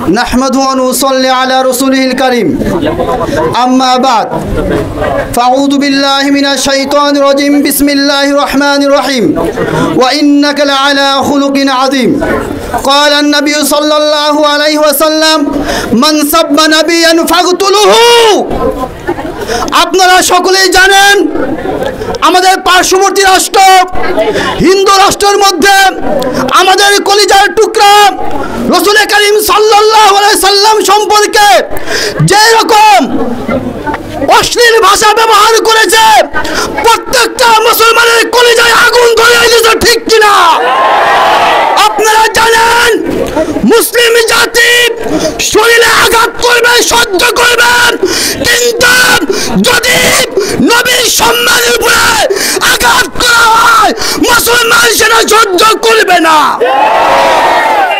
نحمده ونصلي على رسوله الكريم أما بعد فأعوذ بالله من الشيطان الرجيم بسم الله الرحمن الرحيم وإنك لعلى خلق عظيم قال النبي صلى الله عليه وسلم من سب نبيا فاقتلوه আপনারা সকলেই জানেন আমাদের পার্শ্ববর্তী রাষ্ট্র হিন্দু রাষ্ট্রের মধ্যে আমাদের কলিজার টুকরা রাসূল করিম সাল্লাল্লাহু আলাইহি সাল্লাম সম্পর্কে যে রকম অশ্লীল ভাষা ব্যবহার করেছে প্রত্যেকটা মুসলমানের কলিজায় আগুন ধরে দিয়েছে, ঠিক কিনা? আপনারা জানেন মুসলিম জাতি শরীরে আঘাত করবে, সহ্য করবেন, কিন্তু যদি নবীর সম্মানের উপরে আঘাত করা হয় মুসলমান সেটা সহ্য করবে না।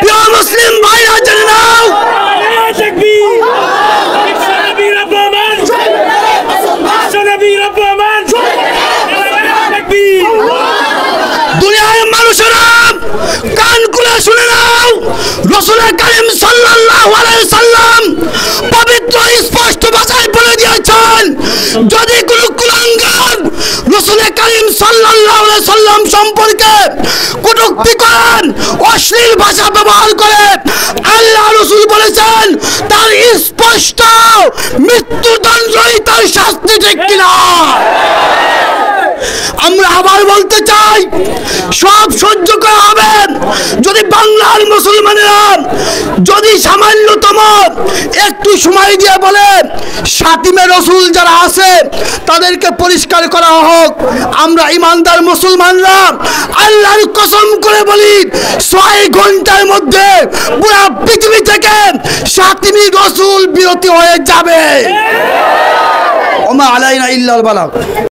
প্রিয় মুসলিম ভাইরা জেনে নাও, দুনিয়ার মানুষেরা কান খুলে শুনে নাও, রাসূল করিম সাল্লাল্লাহু আলাইহি সাল্লাম পবিত্র স্পষ্ট ভাষায় বলে দিয়েছেন, যদি কোনো কুলাঙ্গার রাসূল করিম সাল্লাল্লাহু আলাইহি সাল্লাম সম্পর্কে কটূক্তি করেন, অশ্লীল ভাষা ব্যবহার করে, আল্লাহ রাসূল বলেছেন তার স্পষ্ট মৃত্যুদণ্ডই তার শাস্তি, ঠিক কিনা? আমরা আবার বলতে চাই সব সহ্য করা হবে যদি বাংলার মুসলমানেরা যদি সামান্যতম একটু সময় দিয়ে বলে শাতিমে রসুল যারা আছে তাদেরকে পরিষ্কার করা হোক। আমরা ইমানদার মুসলমানরা আল্লাহর কসম করে বলি 6 ঘন্টার মধ্যে পুরো পৃথিবী থেকে শাতিমে রসুল বিরতি হয়ে যাবে। ওমা আলাইনা ইল্লাল বালাগ।